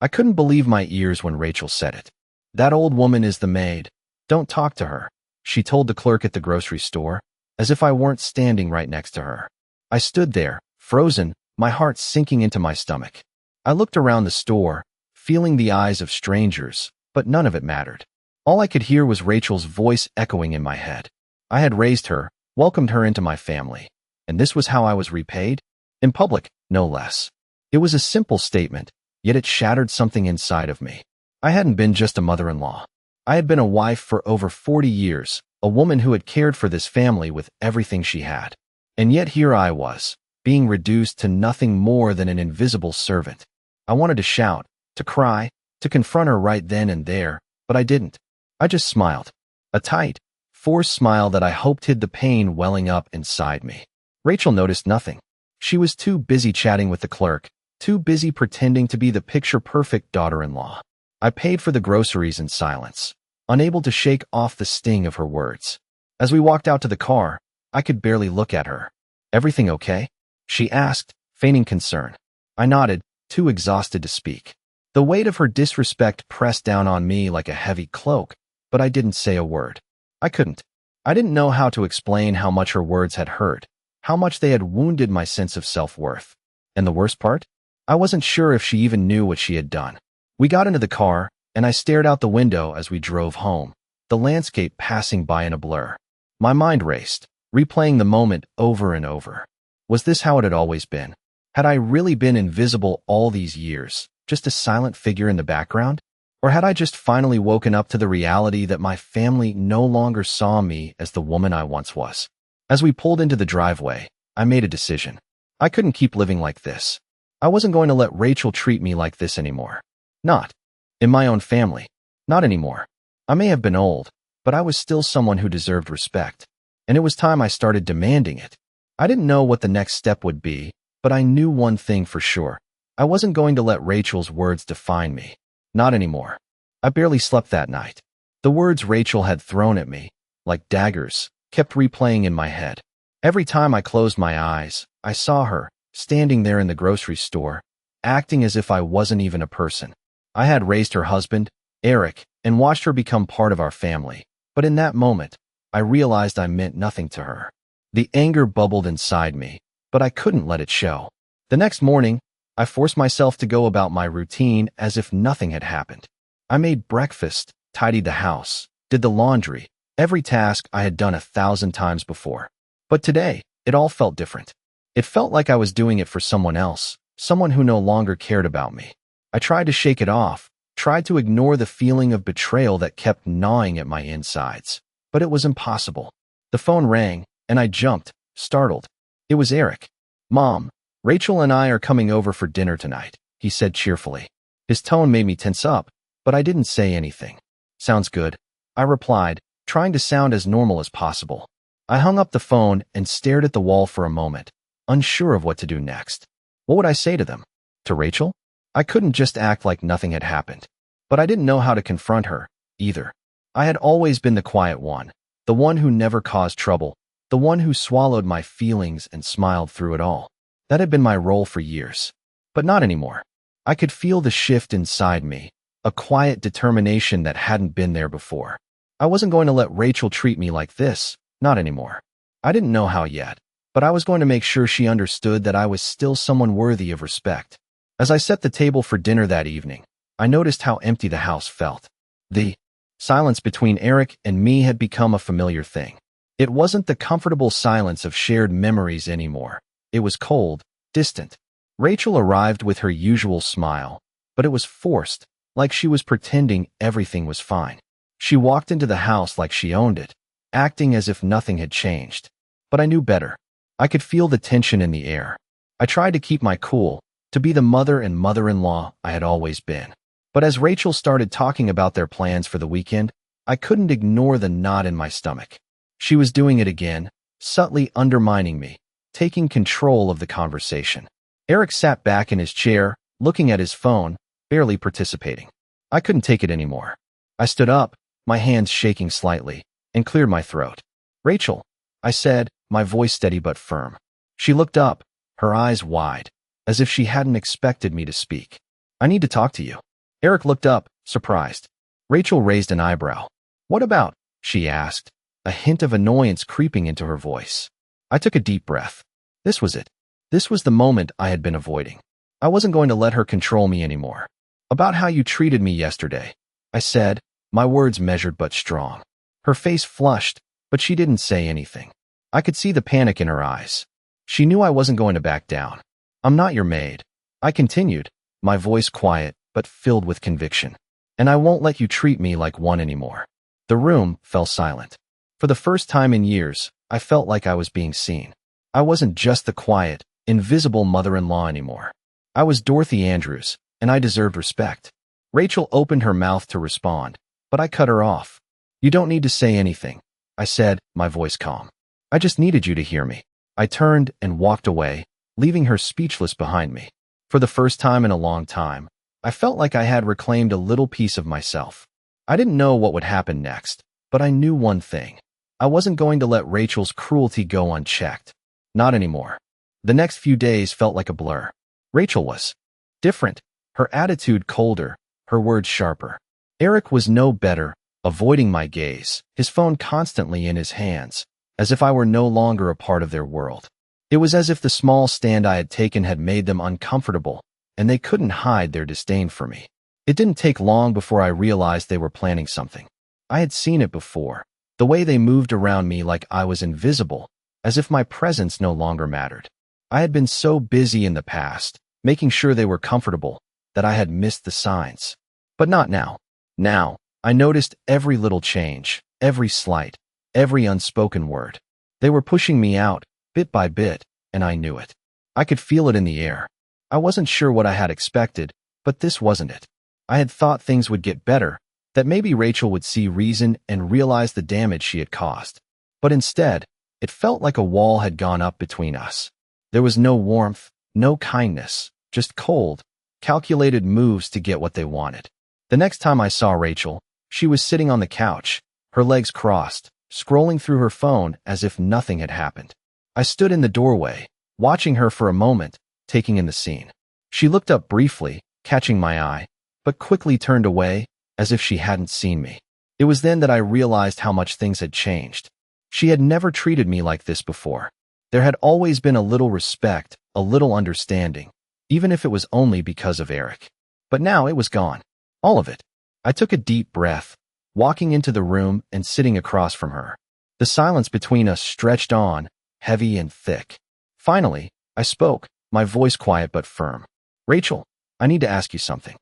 I couldn't believe my ears when Rachel said it. "That old woman is the maid. Don't talk to her," she told the clerk at the grocery store, as if I weren't standing right next to her. I stood there, frozen, my heart sinking into my stomach. I looked around the store, feeling the eyes of strangers, but none of it mattered. All I could hear was Rachel's voice echoing in my head. I had raised her, welcomed her into my family, and this was how I was repaid? In public, no less. It was a simple statement, yet it shattered something inside of me. I hadn't been just a mother-in-law. I had been a wife for over 40 years, a woman who had cared for this family with everything she had. And yet here I was, being reduced to nothing more than an invisible servant. I wanted to shout, to cry, to confront her right then and there, but I didn't. I just smiled. A tight, forced smile that I hoped hid the pain welling up inside me. Rachel noticed nothing. She was too busy chatting with the clerk, too busy pretending to be the picture-perfect daughter-in-law. I paid for the groceries in silence, unable to shake off the sting of her words. As we walked out to the car, I could barely look at her. "Everything okay?" she asked, feigning concern. I nodded, too exhausted to speak. The weight of her disrespect pressed down on me like a heavy cloak, but I didn't say a word. I couldn't. I didn't know how to explain how much her words had hurt, how much they had wounded my sense of self-worth. And the worst part? I wasn't sure if she even knew what she had done. We got into the car, and I stared out the window as we drove home, the landscape passing by in a blur. My mind raced, replaying the moment over and over. Was this how it had always been? Had I really been invisible all these years, just a silent figure in the background? Or had I just finally woken up to the reality that my family no longer saw me as the woman I once was? As we pulled into the driveway, I made a decision. I couldn't keep living like this. I wasn't going to let Rachel treat me like this anymore. Not in my own family. Not anymore. I may have been old, but I was still someone who deserved respect. And it was time I started demanding it. I didn't know what the next step would be, but I knew one thing for sure. I wasn't going to let Rachel's words define me. Not anymore. I barely slept that night. The words Rachel had thrown at me, like daggers, kept replaying in my head. Every time I closed my eyes, I saw her, standing there in the grocery store, acting as if I wasn't even a person. I had raised her husband, Eric, and watched her become part of our family. But in that moment, I realized I meant nothing to her. The anger bubbled inside me, but I couldn't let it show. The next morning, I forced myself to go about my routine as if nothing had happened. I made breakfast, tidied the house, did the laundry, every task I had done 1,000 times before. But today, it all felt different. It felt like I was doing it for someone else, someone who no longer cared about me. I tried to shake it off, tried to ignore the feeling of betrayal that kept gnawing at my insides. But it was impossible. The phone rang, and I jumped, startled. It was Eric. "Mom, Rachel and I are coming over for dinner tonight," he said cheerfully. His tone made me tense up, but I didn't say anything. "Sounds good," I replied, trying to sound as normal as possible. I hung up the phone and stared at the wall for a moment, unsure of what to do next. What would I say to them? To Rachel? I couldn't just act like nothing had happened. But I didn't know how to confront her, either. I had always been the quiet one, the one who never caused trouble, the one who swallowed my feelings and smiled through it all. That had been my role for years. But not anymore. I could feel the shift inside me, a quiet determination that hadn't been there before. I wasn't going to let Rachel treat me like this, not anymore. I didn't know how yet, but I was going to make sure she understood that I was still someone worthy of respect. As I set the table for dinner that evening, I noticed how empty the house felt. The silence between Eric and me had become a familiar thing. It wasn't the comfortable silence of shared memories anymore. It was cold, distant. Rachel arrived with her usual smile, but it was forced, like she was pretending everything was fine. She walked into the house like she owned it, acting as if nothing had changed. But I knew better. I could feel the tension in the air. I tried to keep my cool, to be the mother and mother-in-law I had always been. But as Rachel started talking about their plans for the weekend, I couldn't ignore the knot in my stomach. She was doing it again, subtly undermining me, taking control of the conversation. Eric sat back in his chair, looking at his phone, barely participating. I couldn't take it anymore. I stood up, my hands shaking slightly, and cleared my throat. "Rachel," I said, my voice steady but firm. She looked up, her eyes wide, as if she hadn't expected me to speak. "I need to talk to you." Eric looked up, surprised. Rachel raised an eyebrow. What about? She asked, a hint of annoyance creeping into her voice. I took a deep breath. This was it. This was the moment I had been avoiding. I wasn't going to let her control me anymore. About how you treated me yesterday, I said, my words measured but strong. Her face flushed, but she didn't say anything. I could see the panic in her eyes. She knew I wasn't going to back down. I'm not your maid, I continued, my voice quiet but filled with conviction. And I won't let you treat me like one anymore. The room fell silent. For the first time in years, I felt like I was being seen. I wasn't just the quiet, invisible mother-in-law anymore. I was Dorothy Andrews, and I deserved respect. Rachel opened her mouth to respond, but I cut her off. You don't need to say anything, I said, my voice calm. I just needed you to hear me. I turned and walked away, leaving her speechless behind me. For the first time in a long time, I felt like I had reclaimed a little piece of myself. I didn't know what would happen next, but I knew one thing. I wasn't going to let Rachel's cruelty go unchecked. Not anymore. The next few days felt like a blur. Rachel was different, her attitude colder, her words sharper. Eric was no better, avoiding my gaze, his phone constantly in his hands, as if I were no longer a part of their world. It was as if the small stand I had taken had made them uncomfortable, and they couldn't hide their disdain for me. It didn't take long before I realized they were planning something. I had seen it before, the way they moved around me like I was invisible, as if my presence no longer mattered. I had been so busy in the past, making sure they were comfortable, that I had missed the signs. But not now. Now, I noticed every little change, every slight, every unspoken word. They were pushing me out, bit by bit, and I knew it. I could feel it in the air. I wasn't sure what I had expected, but this wasn't it. I had thought things would get better, that maybe Rachel would see reason and realize the damage she had caused. But instead, it felt like a wall had gone up between us. There was no warmth, no kindness, just cold, calculated moves to get what they wanted. The next time I saw Rachel, she was sitting on the couch, her legs crossed, scrolling through her phone as if nothing had happened. I stood in the doorway, watching her for a moment, taking in the scene. She looked up briefly, catching my eye, but quickly turned away, as if she hadn't seen me. It was then that I realized how much things had changed. She had never treated me like this before. There had always been a little respect, a little understanding, even if it was only because of Eric. But now it was gone. All of it. I took a deep breath, walking into the room and sitting across from her. The silence between us stretched on, heavy and thick. Finally, I spoke, my voice quiet but firm. Rachel, I need to ask you something.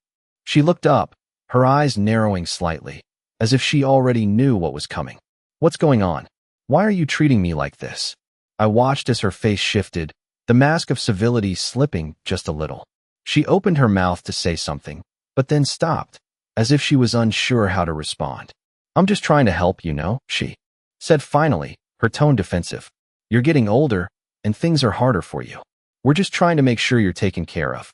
She looked up, her eyes narrowing slightly, as if she already knew what was coming. What's going on? Why are you treating me like this? I watched as her face shifted, the mask of civility slipping just a little. She opened her mouth to say something, but then stopped, as if she was unsure how to respond. I'm just trying to help, she said finally, her tone defensive. You're getting older, and things are harder for you. We're just trying to make sure you're taken care of.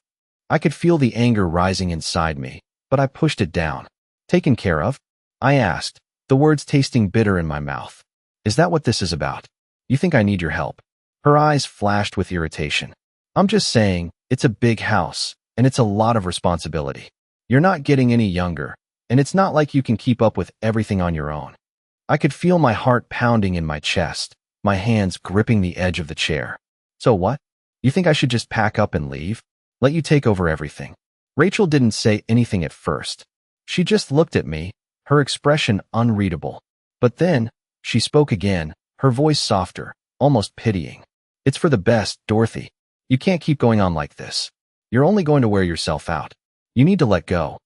I could feel the anger rising inside me, but I pushed it down. Taken care of? I asked, the words tasting bitter in my mouth. Is that what this is about? You think I need your help? Her eyes flashed with irritation. I'm just saying, it's a big house, and it's a lot of responsibility. You're not getting any younger, and it's not like you can keep up with everything on your own. I could feel my heart pounding in my chest, my hands gripping the edge of the chair. So what? You think I should just pack up and leave? Let you take over everything? Rachel didn't say anything at first. She just looked at me, her expression unreadable. But then, she spoke again, her voice softer, almost pitying. It's for the best, Dorothy. You can't keep going on like this. You're only going to wear yourself out. You need to let go.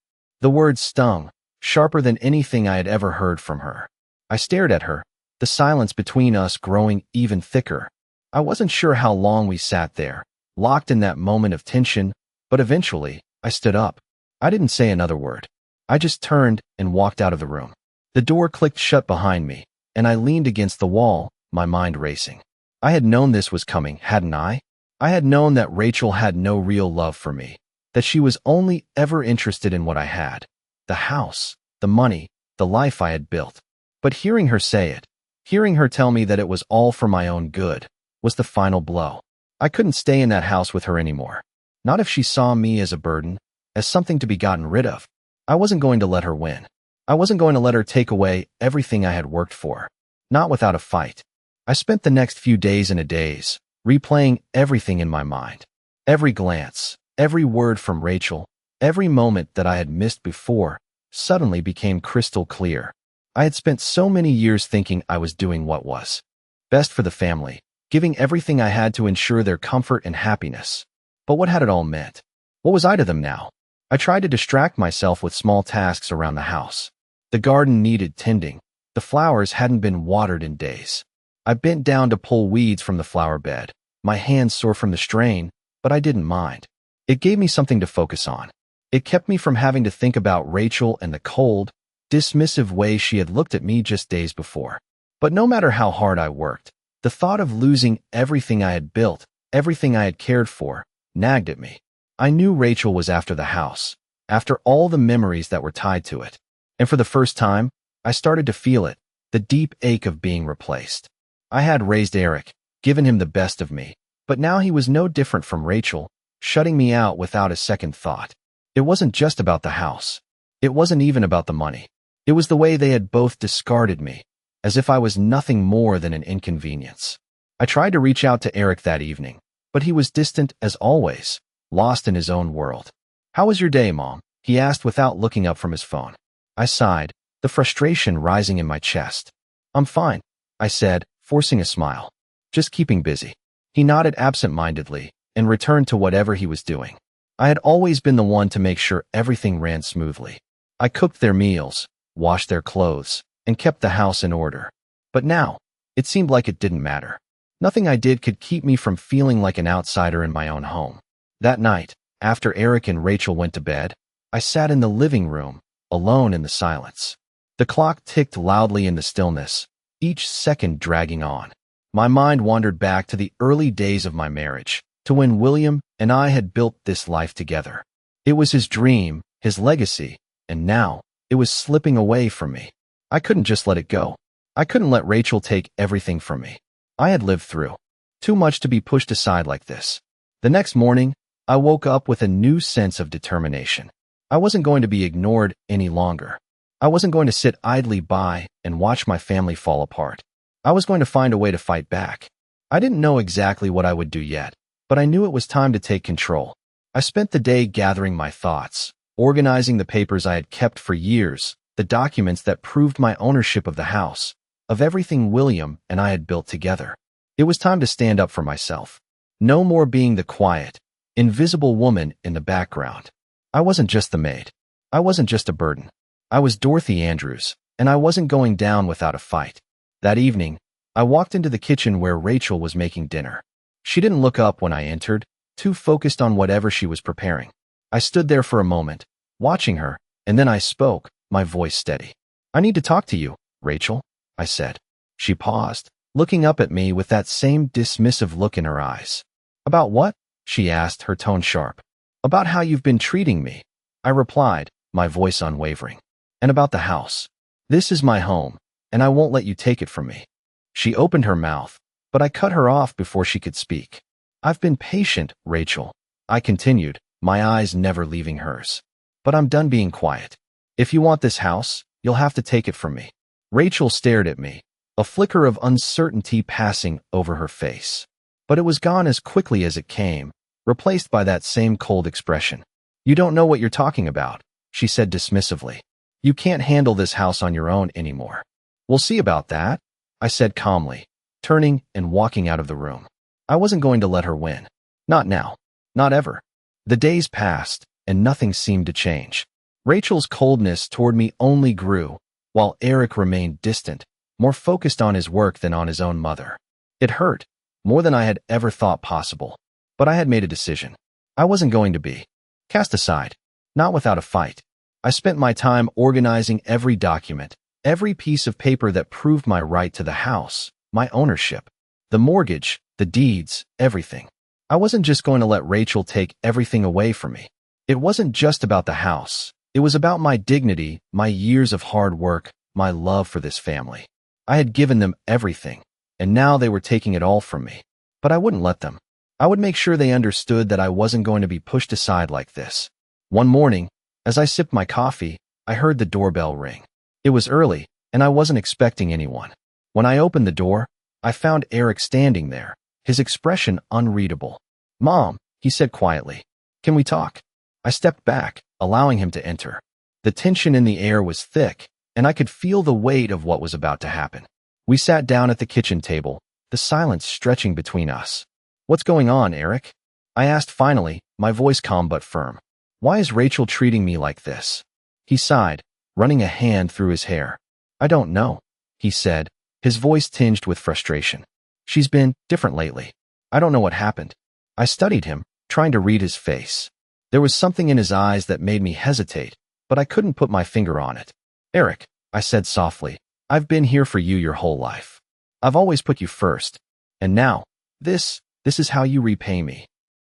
The words stung, sharper than anything I had ever heard from her. I stared at her, the silence between us growing even thicker. I wasn't sure how long we sat there, locked in that moment of tension, but eventually, I stood up. I didn't say another word. I just turned and walked out of the room. The door clicked shut behind me, and I leaned against the wall, my mind racing. I had known this was coming, hadn't I? I had known that Rachel had no real love for me, that she was only ever interested in what I had. The house, the money, the life I had built. But hearing her say it, hearing her tell me that it was all for my own good, was the final blow. I couldn't stay in that house with her anymore. Not if she saw me as a burden, as something to be gotten rid of. I wasn't going to let her win. I wasn't going to let her take away everything I had worked for. Not without a fight. I spent the next few days and a days, replaying everything in my mind. Every glance, every word from Rachel, every moment that I had missed before, suddenly became crystal clear. I had spent so many years thinking I was doing what was best for the family, giving everything I had to ensure their comfort and happiness. But what had it all meant? What was I to them now? I tried to distract myself with small tasks around the house. The garden needed tending. The flowers hadn't been watered in days. I bent down to pull weeds from the flower bed, my hands sore from the strain, but I didn't mind. It gave me something to focus on. It kept me from having to think about Rachel and the cold, dismissive way she had looked at me just days before. But no matter how hard I worked, the thought of losing everything I had built, everything I had cared for, nagged at me. I knew Rachel was after the house, after all the memories that were tied to it. And for the first time, I started to feel it, the deep ache of being replaced. I had raised Eric, given him the best of me, but now he was no different from Rachel, shutting me out without a second thought. It wasn't just about the house. It wasn't even about the money. It was the way they had both discarded me, as if I was nothing more than an inconvenience. I tried to reach out to Eric that evening, but he was distant as always, lost in his own world. "How was your day, Mom?" he asked without looking up from his phone. I sighed, the frustration rising in my chest. "I'm fine," I said, forcing a smile. "Just keeping busy." He nodded absent-mindedly and returned to whatever he was doing. I had always been the one to make sure everything ran smoothly. I cooked their meals, washed their clothes, and kept the house in order. But now, it seemed like it didn't matter. Nothing I did could keep me from feeling like an outsider in my own home. That night, after Eric and Rachel went to bed, I sat in the living room, alone in the silence. The clock ticked loudly in the stillness, each second dragging on. My mind wandered back to the early days of my marriage, to when William and I had built this life together. It was his dream, his legacy, and now it was slipping away from me. I couldn't just let it go. I couldn't let Rachel take everything from me. I had lived through too much to be pushed aside like this. The next morning, I woke up with a new sense of determination. I wasn't going to be ignored any longer. I wasn't going to sit idly by and watch my family fall apart. I was going to find a way to fight back. I didn't know exactly what I would do yet, but I knew it was time to take control. I spent the day gathering my thoughts, organizing the papers I had kept for years, the documents that proved my ownership of the house, of everything William and I had built together. It was time to stand up for myself. No more being the quiet, invisible woman in the background. I wasn't just the maid. I wasn't just a burden. I was Dorothy Andrews, and I wasn't going down without a fight. That evening, I walked into the kitchen where Rachel was making dinner. She didn't look up when I entered, too focused on whatever she was preparing. I stood there for a moment, watching her, and then I spoke, my voice steady. "I need to talk to you, Rachel," I said. She paused, looking up at me with that same dismissive look in her eyes. "About what?" she asked, her tone sharp. "About how you've been treating me," I replied, my voice unwavering. "And about the house. This is my home, and I won't let you take it from me." She opened her mouth, but I cut her off before she could speak. "I've been patient, Rachel," I continued, my eyes never leaving hers. "But I'm done being quiet. If you want this house, you'll have to take it from me." Rachel stared at me, a flicker of uncertainty passing over her face. But it was gone as quickly as it came, replaced by that same cold expression. "You don't know what you're talking about," she said dismissively. "You can't handle this house on your own anymore." "We'll see about that," I said calmly, turning and walking out of the room. I wasn't going to let her win. Not now. Not ever. The days passed, and nothing seemed to change. Rachel's coldness toward me only grew, while Eric remained distant, more focused on his work than on his own mother. It hurt, more than I had ever thought possible. But I had made a decision. I wasn't going to be cast aside, not without a fight. I spent my time organizing every document, every piece of paper that proved my right to the house, my ownership, the mortgage, the deeds, everything. I wasn't just going to let Rachel take everything away from me. It wasn't just about the house. It was about my dignity, my years of hard work, my love for this family. I had given them everything, and now they were taking it all from me. But I wouldn't let them. I would make sure they understood that I wasn't going to be pushed aside like this. One morning, as I sipped my coffee, I heard the doorbell ring. It was early, and I wasn't expecting anyone. When I opened the door, I found Eric standing there, his expression unreadable. "Mom," he said quietly. "Can we talk?" I stepped back, allowing him to enter. The tension in the air was thick, and I could feel the weight of what was about to happen. We sat down at the kitchen table, the silence stretching between us. "What's going on, Eric?" I asked finally, my voice calm but firm. "Why is Rachel treating me like this?" He sighed, running a hand through his hair. "I don't know," he said, his voice tinged with frustration. "She's been different lately. I don't know what happened." I studied him, trying to read his face. There was something in his eyes that made me hesitate, but I couldn't put my finger on it. "Eric," I said softly, "I've been here for you your whole life. I've always put you first. And now, this is how you repay me."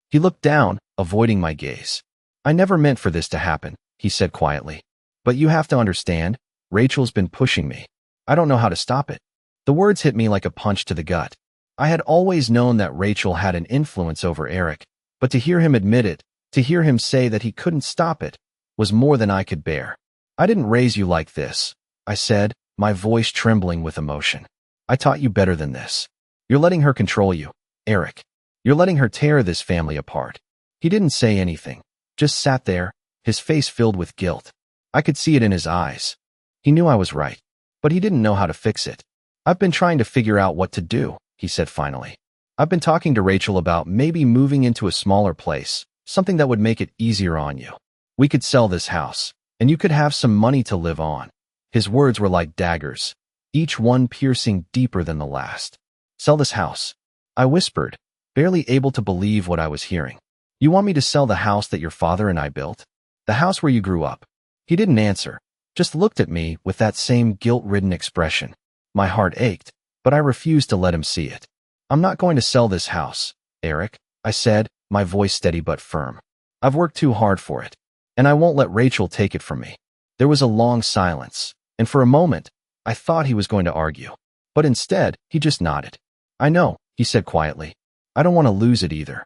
He looked down, avoiding my gaze. "I never meant for this to happen," he said quietly. "But you have to understand, Rachel's been pushing me. I don't know how to stop it." The words hit me like a punch to the gut. I had always known that Rachel had an influence over Eric, but to hear him admit it, to hear him say that he couldn't stop it, was more than I could bear. "I didn't raise you like this," I said, my voice trembling with emotion. "I taught you better than this. You're letting her control you, Eric. You're letting her tear this family apart." He didn't say anything, just sat there, his face filled with guilt. I could see it in his eyes. He knew I was right, but he didn't know how to fix it. "I've been trying to figure out what to do," he said finally. "I've been talking to Rachel about maybe moving into a smaller place, something that would make it easier on you. We could sell this house, and you could have some money to live on." His words were like daggers, each one piercing deeper than the last. "Sell this house," I whispered, barely able to believe what I was hearing. "You want me to sell the house that your father and I built? The house where you grew up?" He didn't answer, just looked at me with that same guilt-ridden expression. My heart ached, but I refused to let him see it. "I'm not going to sell this house, Eric," I said, my voice steady but firm. "I've worked too hard for it, and I won't let Rachel take it from me." There was a long silence, and for a moment, I thought he was going to argue. But instead, he just nodded. "I know," he said quietly. "I don't want to lose it either."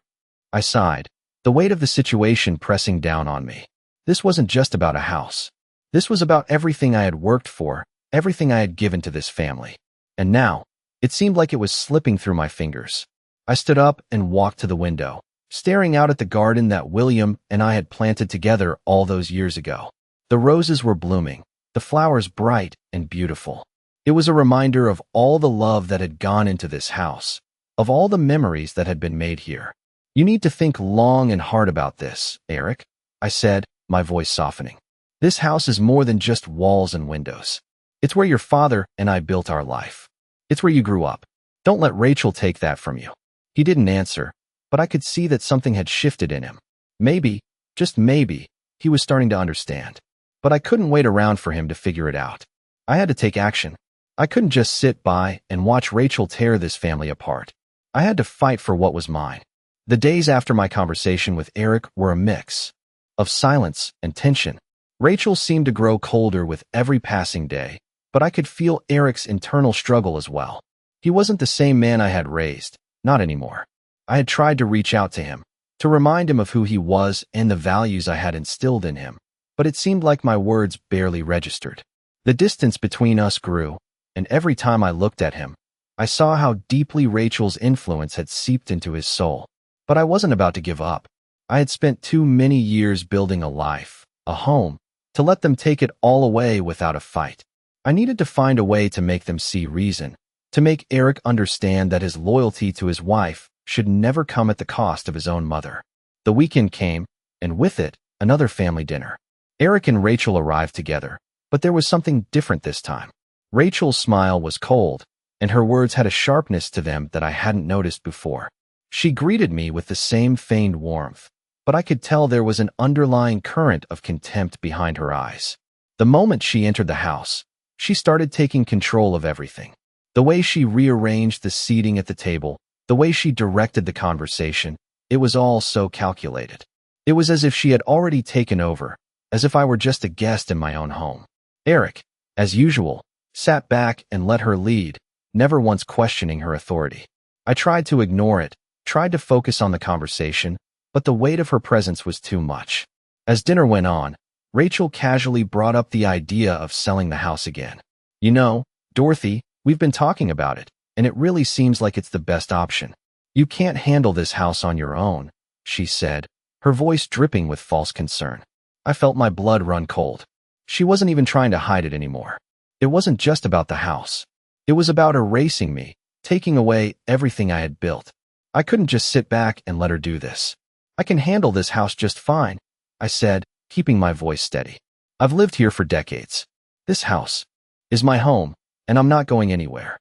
I sighed, the weight of the situation pressing down on me. This wasn't just about a house. This was about everything I had worked for, everything I had given to this family. And now, it seemed like it was slipping through my fingers. I stood up and walked to the window, staring out at the garden that William and I had planted together all those years ago. The roses were blooming, the flowers bright and beautiful. It was a reminder of all the love that had gone into this house, of all the memories that had been made here. "You need to think long and hard about this, Eric," I said, my voice softening. "This house is more than just walls and windows. It's where your father and I built our life. It's where you grew up. Don't let Rachel take that from you." He didn't answer, but I could see that something had shifted in him. Maybe, just maybe, he was starting to understand. But I couldn't wait around for him to figure it out. I had to take action. I couldn't just sit by and watch Rachel tear this family apart. I had to fight for what was mine. The days after my conversation with Eric were a mix of silence and tension. Rachel seemed to grow colder with every passing day, but I could feel Eric's internal struggle as well. He wasn't the same man I had raised, not anymore. I had tried to reach out to him, to remind him of who he was and the values I had instilled in him, but it seemed like my words barely registered. The distance between us grew, and every time I looked at him, I saw how deeply Rachel's influence had seeped into his soul. But I wasn't about to give up. I had spent too many years building a life, a home, to let them take it all away without a fight. I needed to find a way to make them see reason, to make Eric understand that his loyalty to his wife should never come at the cost of his own mother. The weekend came, and with it, another family dinner. Eric and Rachel arrived together, but there was something different this time. Rachel's smile was cold, and her words had a sharpness to them that I hadn't noticed before. She greeted me with the same feigned warmth, but I could tell there was an underlying current of contempt behind her eyes. The moment she entered the house, she started taking control of everything. The way she rearranged the seating at the table, the way she directed the conversation, it was all so calculated. It was as if she had already taken over, as if I were just a guest in my own home. Eric, as usual, sat back and let her lead, never once questioning her authority. I tried to ignore it, tried to focus on the conversation, but the weight of her presence was too much. As dinner went on, Rachel casually brought up the idea of selling the house again. You know, Dorothy, we've been talking about it, and it really seems like it's the best option. You can't handle this house on your own, she said, her voice dripping with false concern. I felt my blood run cold. She wasn't even trying to hide it anymore. It wasn't just about the house. It was about erasing me, taking away everything I had built. I couldn't just sit back and let her do this. I can handle this house just fine, I said, keeping my voice steady. I've lived here for decades. This house is my home, and I'm not going anywhere.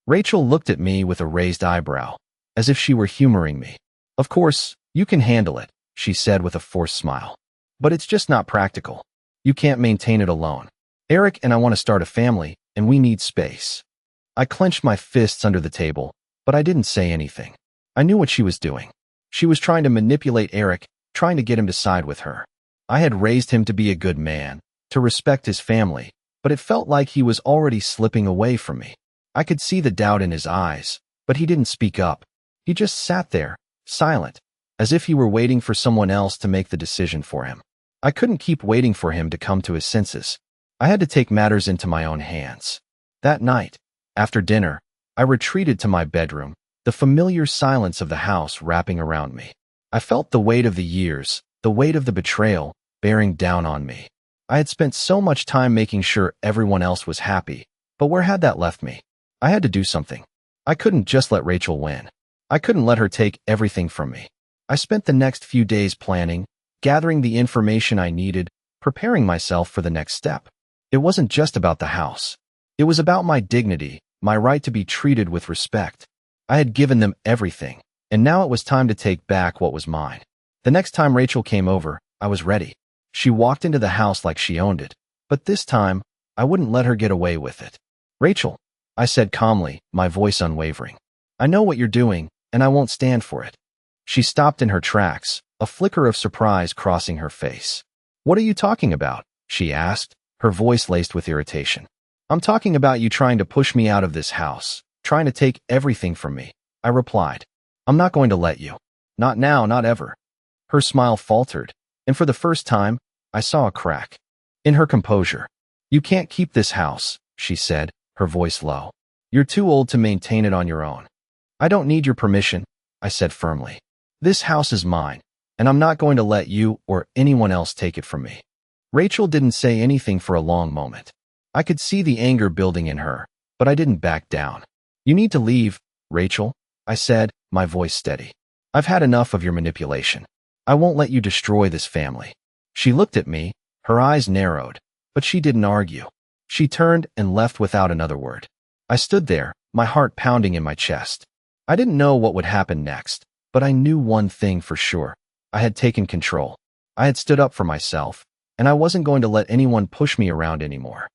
Rachel looked at me with a raised eyebrow, as if she were humoring me. Of course, you can handle it, she said with a forced smile. But it's just not practical. You can't maintain it alone. Eric and I want to start a family, and we need space. I clenched my fists under the table, but I didn't say anything. I knew what she was doing. She was trying to manipulate Eric, trying to get him to side with her. I had raised him to be a good man, to respect his family, but it felt like he was already slipping away from me. I could see the doubt in his eyes, but he didn't speak up. He just sat there, silent, as if he were waiting for someone else to make the decision for him. I couldn't keep waiting for him to come to his senses. I had to take matters into my own hands. That night, after dinner, I retreated to my bedroom, the familiar silence of the house wrapping around me. I felt the weight of the years, the weight of the betrayal, bearing down on me. I had spent so much time making sure everyone else was happy, but where had that left me? I had to do something. I couldn't just let Rachel win. I couldn't let her take everything from me. I spent the next few days planning, gathering the information I needed, preparing myself for the next step. It wasn't just about the house. It was about my dignity, my right to be treated with respect. I had given them everything, and now it was time to take back what was mine. The next time Rachel came over, I was ready. She walked into the house like she owned it, but this time, I wouldn't let her get away with it. Rachel, I said calmly, my voice unwavering. I know what you're doing, and I won't stand for it. She stopped in her tracks, a flicker of surprise crossing her face. What are you talking about? She asked, her voice laced with irritation. I'm talking about you trying to push me out of this house, trying to take everything from me, I replied. I'm not going to let you. Not now, not ever. Her smile faltered, and for the first time, I saw a crack in her composure. You can't keep this house, she said, her voice low. You're too old to maintain it on your own. I don't need your permission, I said firmly. This house is mine, and I'm not going to let you or anyone else take it from me. Rachel didn't say anything for a long moment. I could see the anger building in her, but I didn't back down. You need to leave, Rachel, I said, my voice steady. I've had enough of your manipulation. I won't let you destroy this family. She looked at me, her eyes narrowed, but she didn't argue. She turned and left without another word. I stood there, my heart pounding in my chest. I didn't know what would happen next, but I knew one thing for sure. I had taken control. I had stood up for myself, and I wasn't going to let anyone push me around anymore.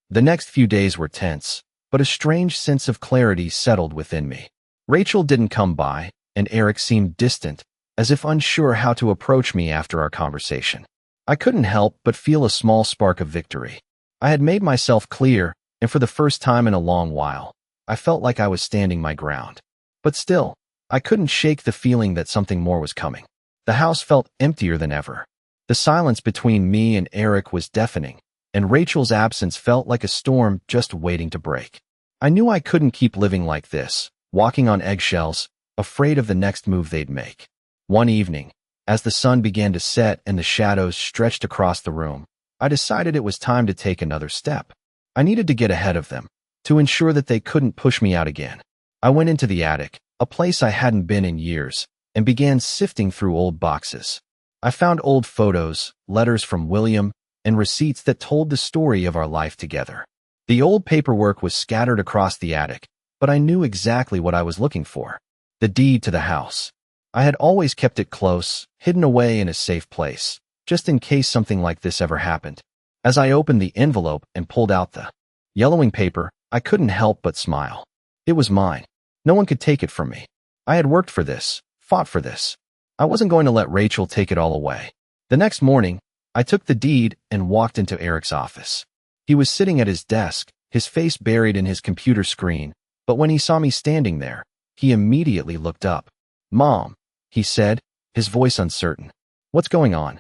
The next few days were tense, but a strange sense of clarity settled within me. Rachel didn't come by, and Eric seemed distant, as if unsure how to approach me after our conversation. I couldn't help but feel a small spark of victory. I had made myself clear, and for the first time in a long while, I felt like I was standing my ground. But still, I couldn't shake the feeling that something more was coming. The house felt emptier than ever. The silence between me and Eric was deafening, and Rachel's absence felt like a storm just waiting to break. I knew I couldn't keep living like this, walking on eggshells, afraid of the next move they'd make. One evening, as the sun began to set and the shadows stretched across the room, I decided it was time to take another step. I needed to get ahead of them, to ensure that they couldn't push me out again. I went into the attic, a place I hadn't been in years, and began sifting through old boxes. I found old photos, letters from William, and receipts that told the story of our life together. The old paperwork was scattered across the attic, but I knew exactly what I was looking for. The deed to the house. I had always kept it close, hidden away in a safe place, just in case something like this ever happened. As I opened the envelope and pulled out the yellowing paper, I couldn't help but smile. It was mine. No one could take it from me. I had worked for this, fought for this. I wasn't going to let Rachel take it all away. The next morning, I took the deed and walked into Eric's office. He was sitting at his desk, his face buried in his computer screen, but when he saw me standing there, he immediately looked up. Mom, he said, his voice uncertain. What's going on?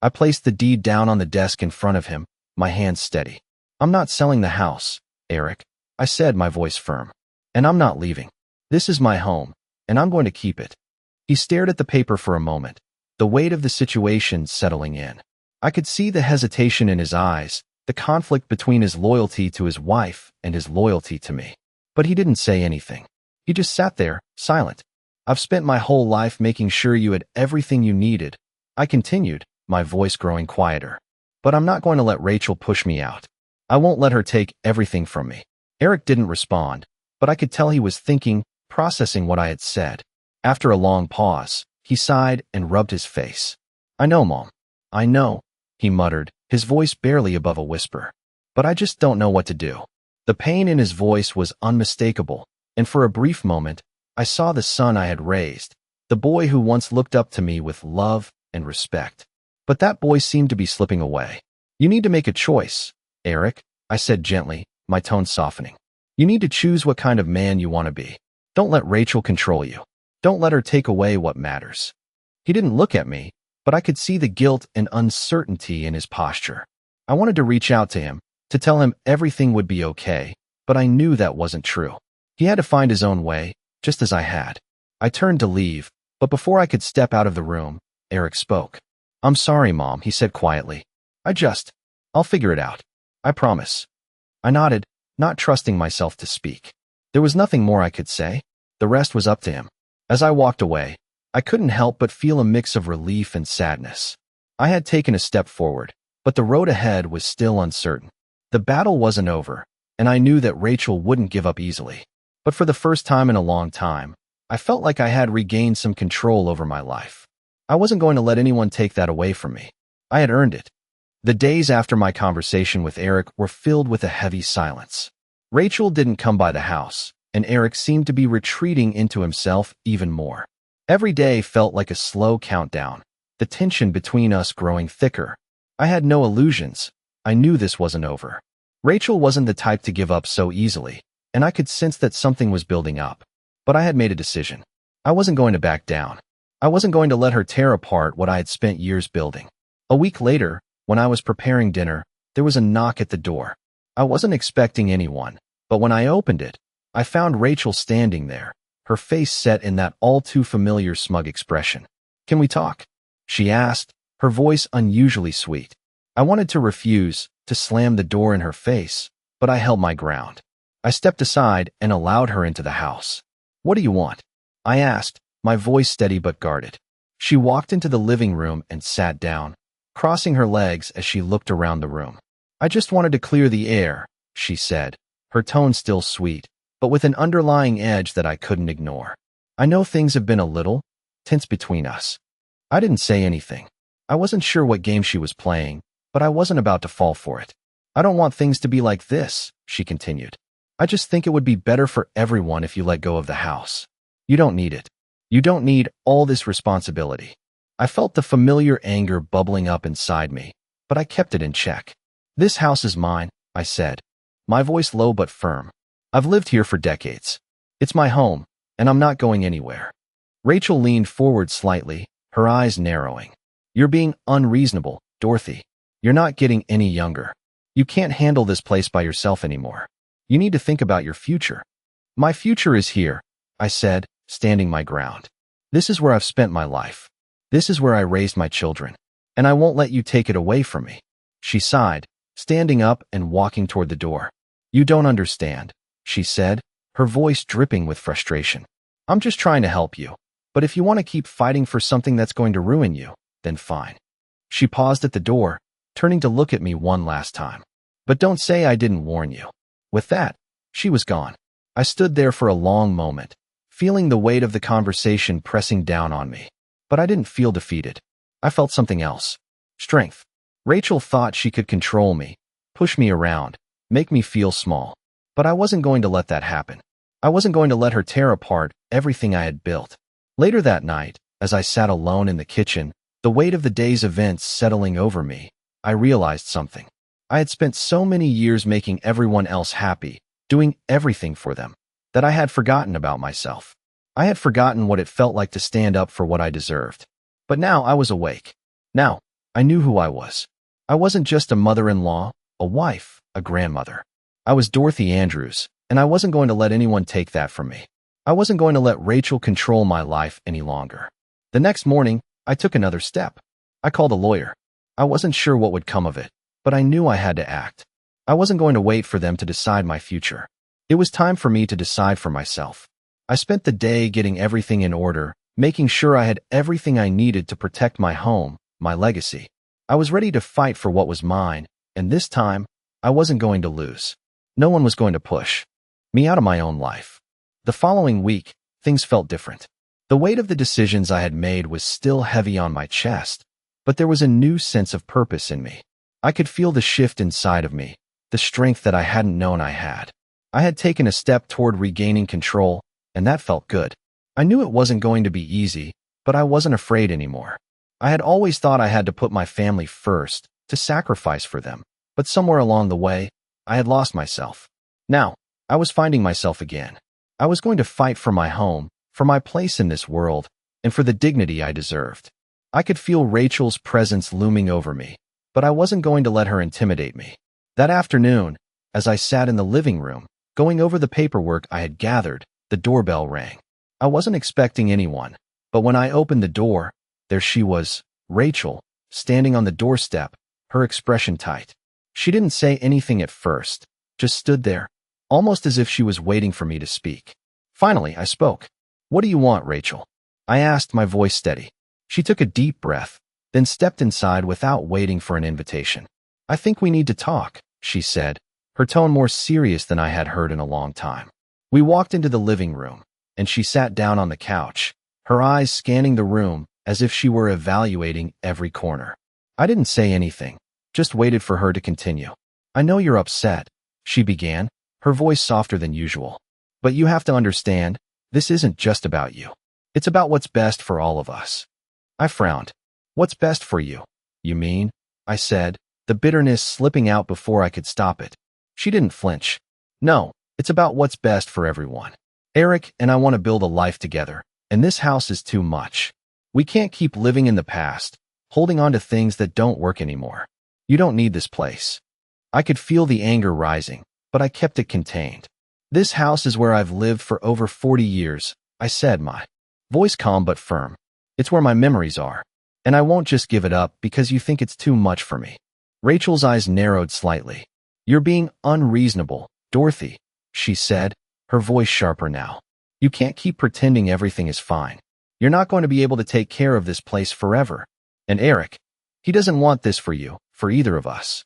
I placed the deed down on the desk in front of him, my hands steady. I'm not selling the house, Eric, I said, my voice firm. And I'm not leaving. This is my home, and I'm going to keep it. He stared at the paper for a moment, the weight of the situation settling in. I could see the hesitation in his eyes, the conflict between his loyalty to his wife and his loyalty to me. But he didn't say anything. He just sat there, silent. I've spent my whole life making sure you had everything you needed, I continued, my voice growing quieter. But I'm not going to let Rachel push me out. I won't let her take everything from me. Eric didn't respond, but I could tell he was thinking, processing what I had said. After a long pause, he sighed and rubbed his face. I know, Mom. I know, he muttered, his voice barely above a whisper. But I just don't know what to do. The pain in his voice was unmistakable, and for a brief moment, I saw the son I had raised, the boy who once looked up to me with love and respect. But that boy seemed to be slipping away. You need to make a choice, Eric, I said gently, my tone softening. You need to choose what kind of man you want to be. Don't let Rachel control you. Don't let her take away what matters. He didn't look at me, but I could see the guilt and uncertainty in his posture. I wanted to reach out to him, to tell him everything would be okay, but I knew that wasn't true. He had to find his own way, just as I had. I turned to leave, but before I could step out of the room, Eric spoke. I'm sorry, Mom, he said quietly. I'll figure it out. I promise. I nodded, not trusting myself to speak. There was nothing more I could say. The rest was up to him. As I walked away, I couldn't help but feel a mix of relief and sadness. I had taken a step forward, but the road ahead was still uncertain. The battle wasn't over, and I knew that Rachel wouldn't give up easily. But for the first time in a long time, I felt like I had regained some control over my life. I wasn't going to let anyone take that away from me. I had earned it. The days after my conversation with Eric were filled with a heavy silence. Rachel didn't come by the house, and Eric seemed to be retreating into himself even more. Every day felt like a slow countdown, the tension between us growing thicker. I had no illusions. I knew this wasn't over. Rachel wasn't the type to give up so easily, and I could sense that something was building up. But I had made a decision. I wasn't going to back down. I wasn't going to let her tear apart what I had spent years building. A week later, when I was preparing dinner, there was a knock at the door. I wasn't expecting anyone, but when I opened it, I found Rachel standing there, her face set in that all-too-familiar smug expression. Can we talk? She asked, her voice unusually sweet. I wanted to refuse, to slam the door in her face, but I held my ground. I stepped aside and allowed her into the house. What do you want? I asked, my voice steady but guarded. She walked into the living room and sat down, crossing her legs as she looked around the room. I just wanted to clear the air, she said, her tone still sweet, but with an underlying edge that I couldn't ignore. I know things have been a little tense between us. I didn't say anything. I wasn't sure what game she was playing, but I wasn't about to fall for it. I don't want things to be like this, she continued. I just think it would be better for everyone if you let go of the house. You don't need it. You don't need all this responsibility. I felt the familiar anger bubbling up inside me, but I kept it in check. This house is mine, I said, my voice low but firm. I've lived here for decades. It's my home, and I'm not going anywhere. Rachel leaned forward slightly, her eyes narrowing. You're being unreasonable, Dorothy. You're not getting any younger. You can't handle this place by yourself anymore. You need to think about your future. My future is here, I said, standing my ground. This is where I've spent my life. This is where I raised my children, and I won't let you take it away from me. She sighed, standing up and walking toward the door. You don't understand, she said, her voice dripping with frustration. I'm just trying to help you, but if you want to keep fighting for something that's going to ruin you, then fine. She paused at the door, turning to look at me one last time. But don't say I didn't warn you. With that, she was gone. I stood there for a long moment, feeling the weight of the conversation pressing down on me. But I didn't feel defeated. I felt something else. Strength. Rachel thought she could control me, push me around, make me feel small. But I wasn't going to let that happen. I wasn't going to let her tear apart everything I had built. Later that night, as I sat alone in the kitchen, the weight of the day's events settling over me, I realized something. I had spent so many years making everyone else happy, doing everything for them, that I had forgotten about myself. I had forgotten what it felt like to stand up for what I deserved. But now I was awake. Now, I knew who I was. I wasn't just a mother-in-law, a wife, a grandmother. I was Dorothy Andrews, and I wasn't going to let anyone take that from me. I wasn't going to let Rachel control my life any longer. The next morning, I took another step. I called a lawyer. I wasn't sure what would come of it, but I knew I had to act. I wasn't going to wait for them to decide my future. It was time for me to decide for myself. I spent the day getting everything in order, making sure I had everything I needed to protect my home, my legacy. I was ready to fight for what was mine, and this time, I wasn't going to lose. No one was going to push me out of my own life. The following week, things felt different. The weight of the decisions I had made was still heavy on my chest, but there was a new sense of purpose in me. I could feel the shift inside of me, the strength that I hadn't known I had. I had taken a step toward regaining control, and that felt good. I knew it wasn't going to be easy, but I wasn't afraid anymore. I had always thought I had to put my family first, to sacrifice for them, but somewhere along the way, I had lost myself. Now, I was finding myself again. I was going to fight for my home, for my place in this world, and for the dignity I deserved. I could feel Rachel's presence looming over me, but I wasn't going to let her intimidate me. That afternoon, as I sat in the living room, going over the paperwork I had gathered, the doorbell rang. I wasn't expecting anyone, but when I opened the door, there she was, Rachel, standing on the doorstep, her expression tight. She didn't say anything at first, just stood there, almost as if she was waiting for me to speak. Finally, I spoke. "What do you want, Rachel?" I asked, my voice steady. She took a deep breath, then stepped inside without waiting for an invitation. "I think we need to talk," she said, her tone more serious than I had heard in a long time. We walked into the living room, and she sat down on the couch, her eyes scanning the room as if she were evaluating every corner. I didn't say anything, just waited for her to continue. "I know you're upset," she began, her voice softer than usual. "But you have to understand, this isn't just about you. It's about what's best for all of us." I frowned. "What's best for you? You mean?" I said, the bitterness slipping out before I could stop it. She didn't flinch. "No, it's about what's best for everyone. Eric and I want to build a life together, and this house is too much. We can't keep living in the past, holding on to things that don't work anymore. You don't need this place." I could feel the anger rising, but I kept it contained. "This house is where I've lived for over 40 years, I said, my voice calm but firm. "It's where my memories are, and I won't just give it up because you think it's too much for me." Rachel's eyes narrowed slightly. "You're being unreasonable, Dorothy," she said, her voice sharper now. "You can't keep pretending everything is fine. You're not going to be able to take care of this place forever. And Eric, he doesn't want this for you, for either of us."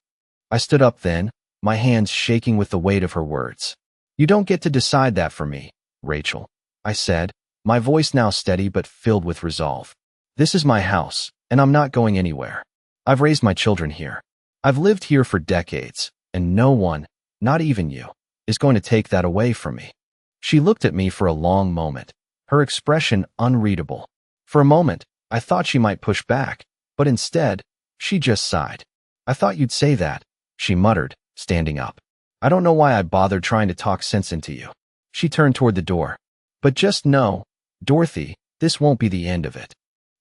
I stood up then, my hands shaking with the weight of her words. "You don't get to decide that for me, Rachel," I said, my voice now steady but filled with resolve. "This is my house, and I'm not going anywhere. I've raised my children here. I've lived here for decades, and no one, not even you, is going to take that away from me." She looked at me for a long moment, her expression unreadable. For a moment, I thought she might push back, but instead, she just sighed. "I thought you'd say that," she muttered, standing up. "I don't know why I bothered trying to talk sense into you." She turned toward the door. "But just know, Dorothy, this won't be the end of it."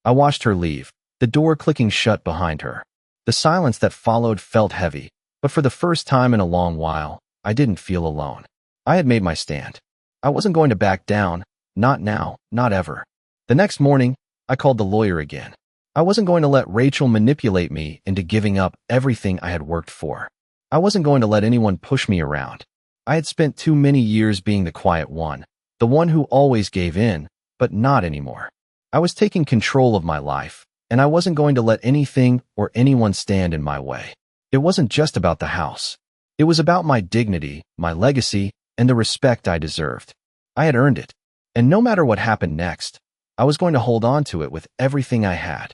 I watched her leave, the door clicking shut behind her. The silence that followed felt heavy, but for the first time in a long while, I didn't feel alone. I had made my stand. I wasn't going to back down, not now, not ever. The next morning, I called the lawyer again. I wasn't going to let Rachel manipulate me into giving up everything I had worked for. I wasn't going to let anyone push me around. I had spent too many years being the quiet one, the one who always gave in, but not anymore. I was taking control of my life, and I wasn't going to let anything or anyone stand in my way. It wasn't just about the house. It was about my dignity, my legacy, and the respect I deserved. I had earned it, and no matter what happened next, I was going to hold on to it with everything I had.